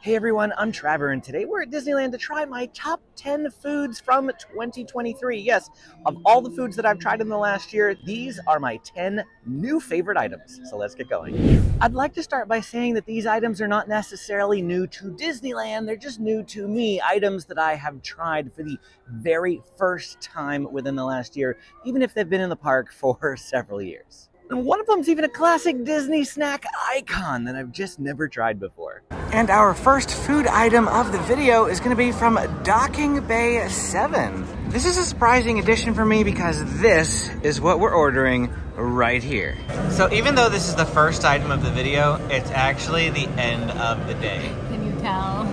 Hey everyone, I'm Trevor, and today we're at Disneyland to try my top 10 foods from 2023. Yes, of all the foods that I've tried in the last year, these are my 10 new favorite items. So let's get going. I'd like to start by saying that these items are not necessarily new to Disneyland, they're just new to me. Items that I have tried for the very first time within the last year, even if they've been in the park for several years. And one of them's even a classic Disney snack icon that I've just never tried before. And our first food item of the video is going to be from Docking Bay 7. This is a surprising addition for me because this is what we're ordering right here. So even though this is the first item of the video, it's actually the end of the day. Can you tell?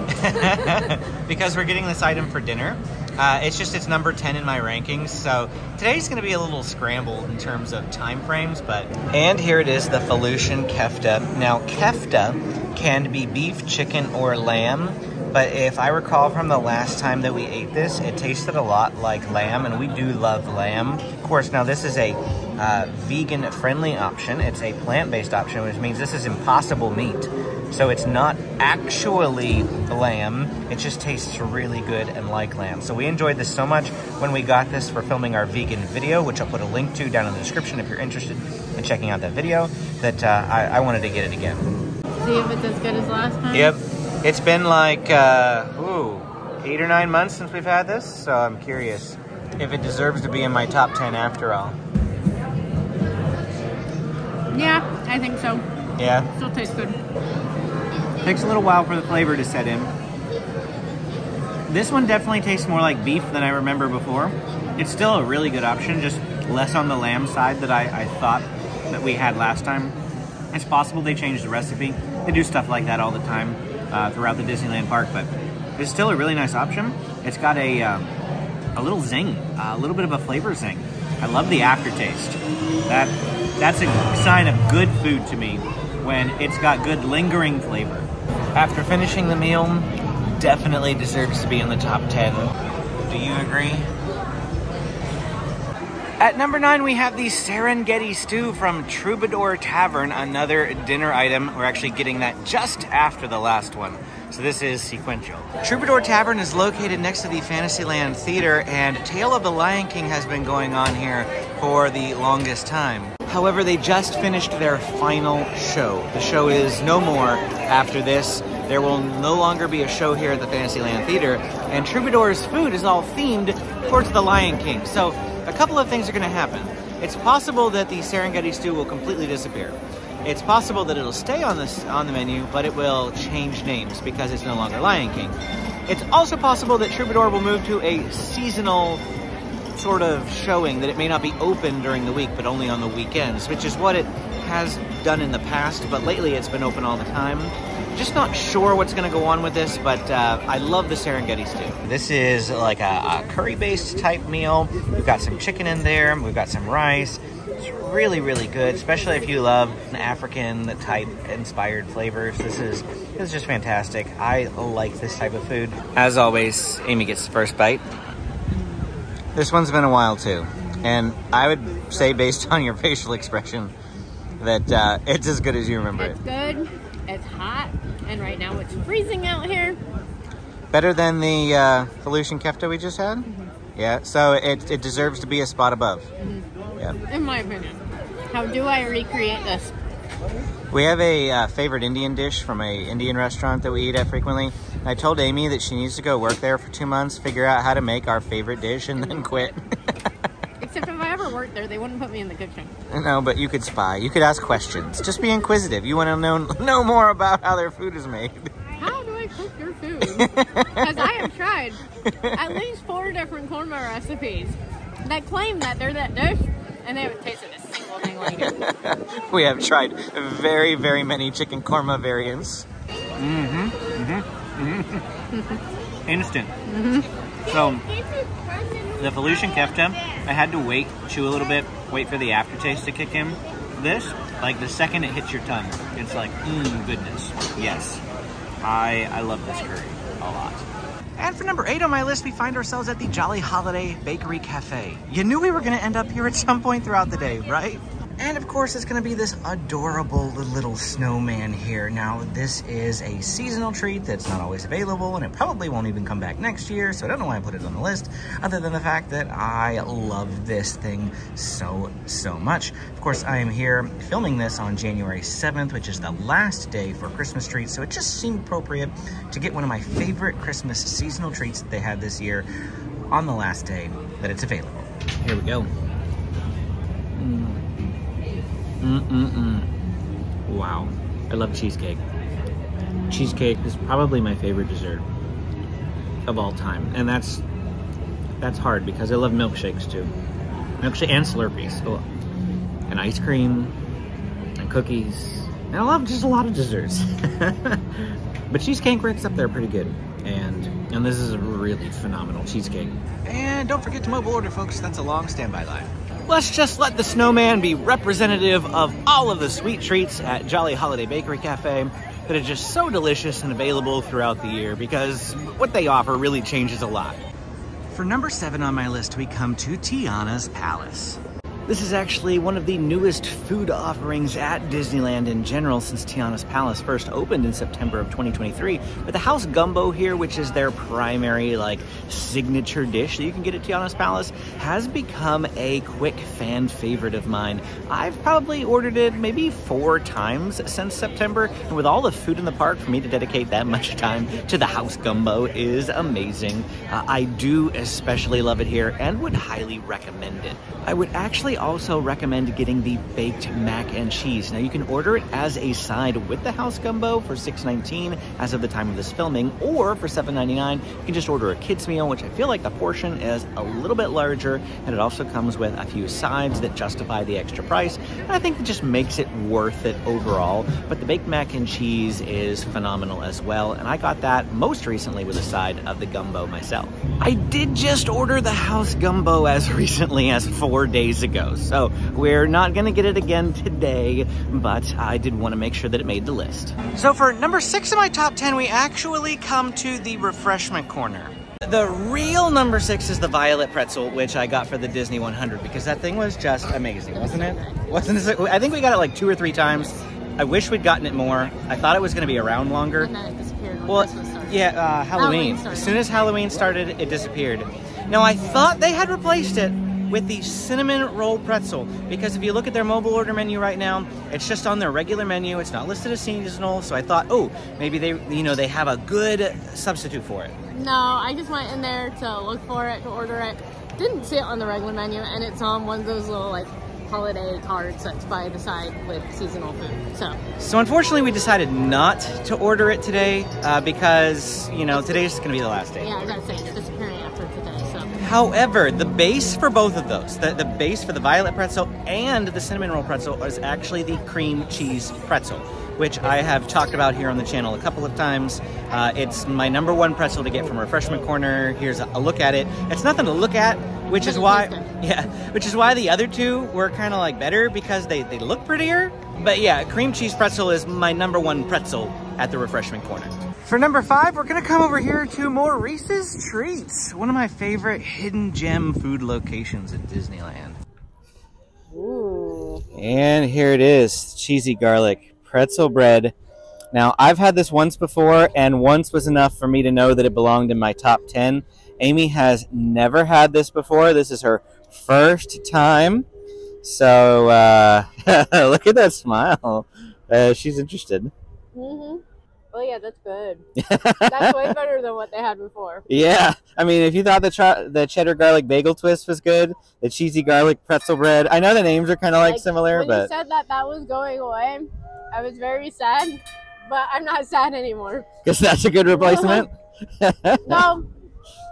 Because we're getting this item for dinner. It's number 10 in my rankings, so today's gonna be a little scrambled in terms of time frames, And here it is, the Felucian Kefta. Now, Kefta can be beef, chicken, or lamb, but if I recall from the last time that we ate this, it tasted a lot like lamb, and we do love lamb. Of course, now this is a vegan-friendly option. It's a plant-based option, which means this is impossible meat. So it's not actually lamb, it just tastes really good and like lamb. So we enjoyed this so much when we got this for filming our vegan video, which I'll put a link to down in the description if you're interested in checking out that video, that I wanted to get it again. See if it's as good as last time? Yep. It's been like, 8 or 9 months since we've had this, so I'm curious if it deserves to be in my top 10 after all. Yeah, I think so. Yeah? Still tastes good. Takes a little while for the flavor to set in. This one definitely tastes more like beef than I remember before. It's still a really good option, just less on the lamb side that I thought that we had last time. It's possible they changed the recipe. They do stuff like that all the time throughout the Disneyland park, but it's still a really nice option. It's got a little zing, a little bit of a flavor zing. I love the aftertaste. That's a sign of good food to me when it's got good lingering flavor. After finishing the meal, definitely deserves to be in the top 10. Do you agree? At number 9, we have the Serengeti Stew from Troubadour Tavern, another dinner item. We're actually getting that just after the last one. So this is sequential. Troubadour Tavern is located next to the Fantasyland Theater, and Tale of the Lion King has been going on here for the longest time. However, they just finished their final show. The show is no more after this. There will no longer be a show here at the Fantasyland Theater, and Troubadour's food is all themed towards the Lion King. So a couple of things are gonna happen. It's possible that the Serengeti Stew will completely disappear. It's possible that it'll stay on the menu, but it will change names because it's no longer Lion King. It's also possible that Troubadour will move to a seasonal sort of showing, that it may not be open during the week, but only on the weekends, which is what it has done in the past, but lately it's been open all the time. Just not sure what's gonna go on with this, but I love the Serengeti Stew. This is like a curry-based type meal. We've got some chicken in there, we've got some rice. It's really, really good, especially if you love African type inspired flavors. This is just fantastic. I like this type of food. As always, Amy gets the first bite. This one's been a while too, and I would say based on your facial expression that it's as good as you remember it. It's good, it's hot, and right now it's freezing out here. Better than the Felucian Kefta we just had? Mm-hmm. Yeah, so it deserves to be a spot above. Mm-hmm. Yeah. In my opinion. How do I recreate this? We have a favorite Indian dish from an Indian restaurant that we eat at frequently. I told Amy that she needs to go work there for 2 months, figure out how to make our favorite dish, and then quit. Except if I ever worked there, they wouldn't put me in the kitchen. No, but you could spy. You could ask questions. Just be inquisitive. You want to know more about how their food is made. How do I cook your food? Because I have tried at least 4 different korma recipes that claim that they're that dish, and they haven't tasted a single thing like it. We have tried very, very many chicken korma variants. Instant. So, the Felucian Kefta, I had to wait, chew a little bit, wait for the aftertaste to kick in. This, like the second it hits your tongue, it's like, goodness, yes. I love this curry a lot. And for number 8 on my list, we find ourselves at the Jolly Holiday Bakery Cafe. You knew we were gonna end up here at some point throughout the day, right? And of course, it's gonna be this adorable little snowman here. Now, this is a seasonal treat that's not always available, and it probably won't even come back next year, so I don't know why I put it on the list, other than the fact that I love this thing so much. Of course, I am here filming this on January 7th, which is the last day for Christmas treats, so it just seemed appropriate to get one of my favorite Christmas seasonal treats that they had this year on the last day that it's available. Here we go. Wow, I love cheesecake. Cheesecake is probably my favorite dessert of all time, and that's hard because I love milkshakes too. Milkshake and Slurpees, and ice cream, and cookies, and I love just a lot of desserts. But cheesecake ranks up there pretty good, and this is a really phenomenal cheesecake. And don't forget to mobile order, folks. That's a long standby line. Let's just let the snowman be representative of all of the sweet treats at Jolly Holiday Bakery Cafe that are just so delicious and available throughout the year, because what they offer really changes a lot. For number 7 on my list, we come to Tiana's Palace. This is actually one of the newest food offerings at Disneyland in general since Tiana's Palace first opened in September of 2023. But the house gumbo here, which is their primary signature dish that you can get at Tiana's Palace, has become a quick fan favorite of mine. I've probably ordered it maybe 4 times since September, and with all the food in the park, for me to dedicate that much time to the house gumbo is amazing. I do especially love it here and would highly recommend it. I would actually also recommend getting the baked mac and cheese. Now, you can order it as a side with the house gumbo for $6.19 as of the time of this filming, or for $7.99 you can just order a kids meal, which I feel like the portion is a little bit larger, and it also comes with a few sides that justify the extra price, and I think it just makes it worth it overall. But the baked mac and cheese is phenomenal as well, and I got that most recently with a side of the gumbo myself. I did just order the house gumbo as recently as 4 days ago, so we're not gonna get it again today, but I did want to make sure that it made the list. So for number 6 of my top 10, we actually come to the refreshment corner. The real number 6 is the violet pretzel, which I got for the Disney 100, because that thing was just amazing, wasn't it? Wasn't it? I think we got it like 2 or 3 times. I wish we'd gotten it more. I thought it was gonna be around longer. And then it disappeared when Well, Christmas started. yeah, Halloween. As soon as Halloween started, it disappeared. Now, I thought they had replaced it with the cinnamon roll pretzel, because if you look at their mobile order menu right now, it's just on their regular menu. It's not listed as seasonal, so I thought, oh, maybe they have a good substitute for it. No, I just went in there to look for it, to order it. Didn't see it on the regular menu, and it's on one of those little holiday cards that's by the side with seasonal food. So unfortunately, we decided not to order it today because today's gonna be the last day. Yeah, I gotta say, it's disappearing after today. So however, the base for both of those, the base for the violet pretzel and the cinnamon roll pretzel, is actually the cream cheese pretzel, which I have talked about here on the channel a couple of times. It's my number 1 pretzel to get from Refreshment Corner. Here's a look at it. It's nothing to look at, which is why the other 2 were kind of better, because they look prettier. But yeah, cream cheese pretzel is my number 1 pretzel at the Refreshment Corner. For number 5, we're gonna come over here to more Reese's Treats, one of my favorite hidden gem food locations at Disneyland. ooh. And here it is, cheesy garlic pretzel bread. Now, I've had this once before, and once was enough for me to know that it belonged in my top 10. Amy has never had this before. This is her first time. So, look at that smile. She's interested. Mm-hmm. Oh yeah, that's good. That's way better than what they had before. Yeah, I mean, if you thought the cheddar garlic bagel twist was good, the cheesy garlic pretzel bread, I know the names are kind of similar, when but you said that was going away, I was very sad, but I'm not sad anymore. Because that's a good replacement. No,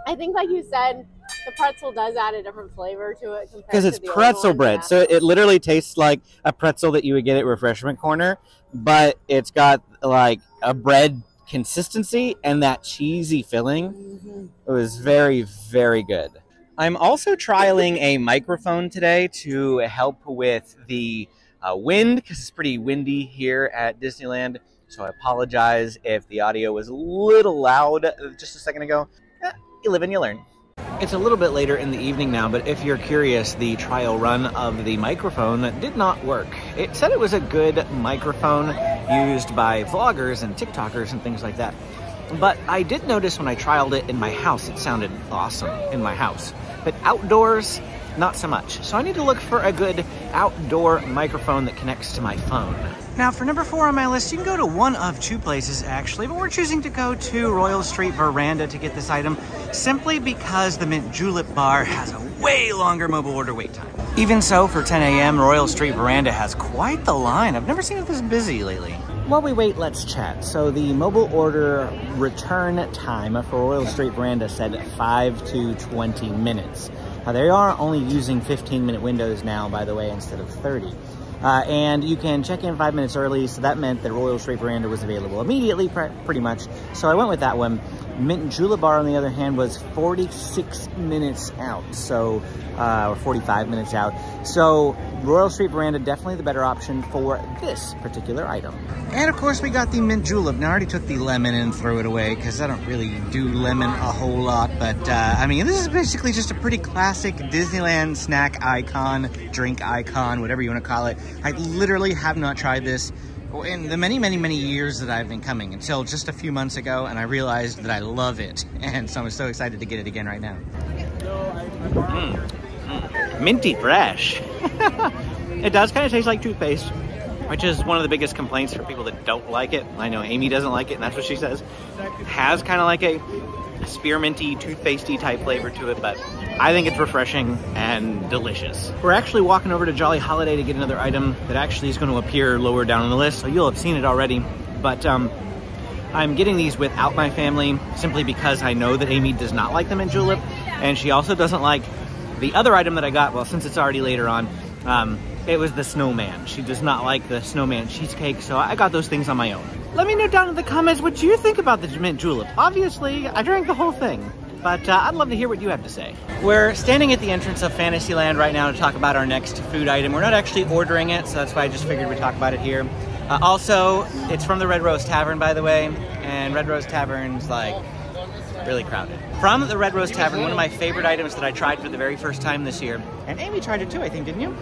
I think like you said, the pretzel does add a different flavor to it. Because it's pretzel bread, so it literally tastes like a pretzel that you would get at Refreshment Corner, but it's got a bread consistency and that cheesy filling. Mm-hmm. It was very, very good. I'm also trialing a microphone today to help with the wind, because it's pretty windy here at Disneyland. So I apologize if the audio was a little loud just a second ago. You live and you learn. It's a little bit later in the evening now, but if you're curious, the trial run of the microphone did not work. It said it was a good microphone used by vloggers and TikTokers and things like that. But I did notice when I trialed it in my house, it sounded awesome in my house. But outdoors, not so much. So I need to look for a good outdoor microphone that connects to my phone. Now for number 4 on my list, you can go to one of 2 places actually, but we're choosing to go to Royal Street Veranda to get this item simply because the Mint Julep bar has a way longer mobile order wait time. Even so, for 10 a.m., Royal Street Veranda has quite the line. I've never seen it this busy lately. While we wait, let's chat. So the mobile order return time for Royal Street Veranda said 5 to 20 minutes. They are only using 15-minute windows now, by the way, instead of 30. And you can check in 5 minutes early, so that meant that Royal Street Veranda was available immediately, pretty much. So I went with that one. Mint Julep bar, on the other hand, was 46 minutes out, so or 45 minutes out. So Royal Street Veranda, definitely the better option for this particular item. And of course, we got the Mint Julep. Now, I already took the lemon and threw it away because I don't really do lemon a whole lot. But I mean, this is basically just a pretty classic Disneyland snack icon, drink icon, whatever you want to call it. I literally have not tried this in the many years that I've been coming until just a few months ago, and I realized that I love it. And so I'm so excited to get it again right now. Minty fresh. It does kind of taste like toothpaste, which is one of the biggest complaints for people that don't like it. I know Amy doesn't like it, and that's what she says. It has kind of like a spearminty, toothpastey type flavor to it, but I think it's refreshing and delicious. We're actually walking over to Jolly Holiday to get another item that actually is going to appear lower down on the list, so you'll have seen it already. But I'm getting these without my family simply because I know that Amy does not like them in Julep, and she also doesn't like the other item that I got. Well, since it's already later on, it was the snowman. She does not like the snowman cheesecake, so I got those things on my own. Let me know down in the comments what you think about the Mint Julep. Obviously, I drank the whole thing, but I'd love to hear what you have to say. We're standing at the entrance of Fantasyland right now to talk about our next food item. We're not actually ordering it, so that's why I just figured we'd talk about it here. Also, it's from the Red Rose Tavern, by the way, and Red Rose Tavern's like really crowded. From the Red Rose Tavern, one of my favorite items that I tried for the very first time this year, and Amy tried it too, I think, didn't you?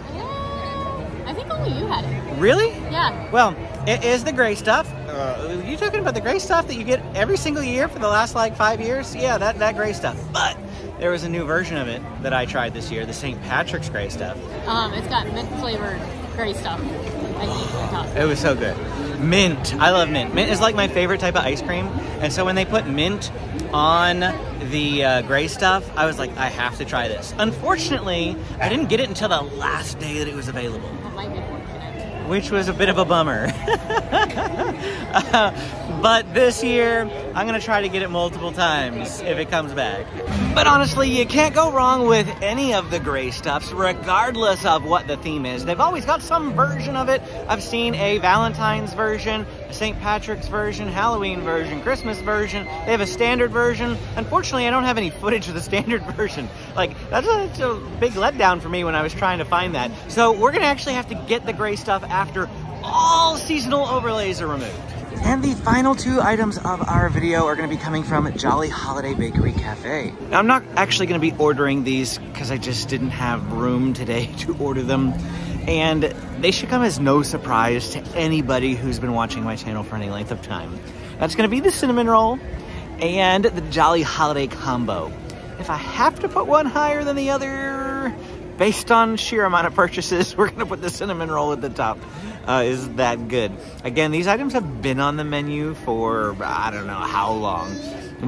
I think only you had it. Really? Yeah. Well, it is the gray stuff. You talking about the gray stuff that you get every single year for the last like 5 years? Yeah, that gray stuff. But there was a new version of it that I tried this year, the St. Patrick's gray stuff. It's got mint flavored gray stuff. It was so good. Mint. I love mint. Mint is like my favorite type of ice cream. And so when they put mint on the gray stuff, I was like, I have to try this. Unfortunately, I didn't get it until the last day that it was available, which was a bit of a bummer. But this year, I'm gonna try to get it multiple times if it comes back. But honestly, you can't go wrong with any of the gray stuffs, regardless of what the theme is. They've always got some version of it. I've seen a Valentine's version, a St. Patrick's version, Halloween version, Christmas version. They have a standard version. Unfortunately, I don't have any footage of the standard version. Like, that's a big letdown for me when I was trying to find that. So we're gonna actually have to get the gray stuff after all seasonal overlays are removed. And the final 2 items of our video are going to be coming from Jolly Holiday Bakery Cafe. Now, I'm not actually going to be ordering these because I just didn't have room today to order them. And they should come as no surprise to anybody who's been watching my channel for any length of time. That's going to be the cinnamon roll and the Jolly Holiday Combo. If I have to put one higher than the other, based on sheer amount of purchases, we're going to put the cinnamon roll at the top. Is that good? Again, these items have been on the menu for I don't know how long,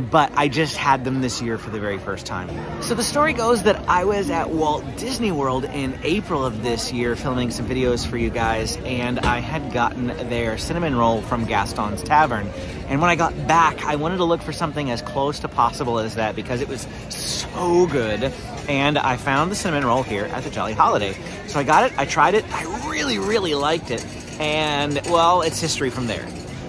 but I just had them this year for the very first time. So the story goes that I was at Walt Disney World in April of this year filming some videos for you guys, and I had gotten their cinnamon roll from Gaston's Tavern. And when I got back, I wanted to look for something as close to possible as that because it was so good. And I found the cinnamon roll here at the Jolly Holiday. So I got it, I tried it, I really liked it. And, well, it's history from there.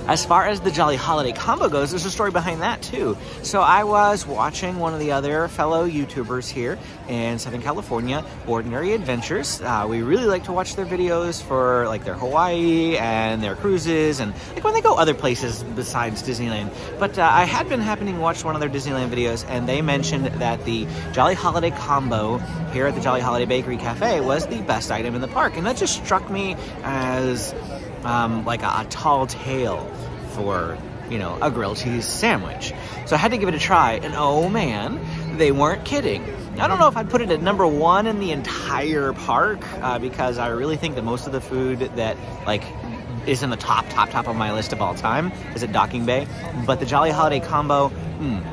As far as the Jolly Holiday Combo goes, there's a story behind that too. So I was watching one of the other fellow YouTubers here in Southern California, Ordinary Adventures. We really like to watch their videos for like their Hawaii and their cruises and like when they go other places besides Disneyland. But I had been happening to watch one of their Disneyland videos, and they mentioned that the Jolly Holiday Combo here at the Jolly Holiday Bakery Cafe was the best item in the park. And that just struck me as like a tall tale for, you know, a grilled cheese sandwich. So I had to give it a try, and oh man, they weren't kidding. I don't know if I'd put it at number one in the entire park, because I really think that most of the food that like is in the top of my list of all time is at Docking Bay. But the Jolly Holiday Combo,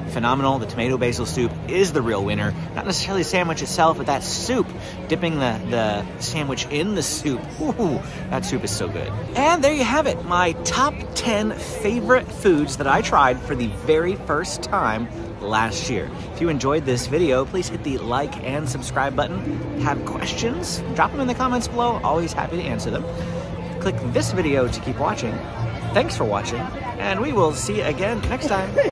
phenomenal. The tomato basil soup is the real winner. Not necessarily the sandwich itself, but that soup, dipping the sandwich in the soup. Ooh, that soup is so good. And there you have it, my top 10 favorite foods that I tried for the very first time last year. If you enjoyed this video, please hit the like and subscribe button. Have questions? Drop them in the comments below. Always happy to answer them. Click this video to keep watching. Thanks for watching, and we will see you again next time.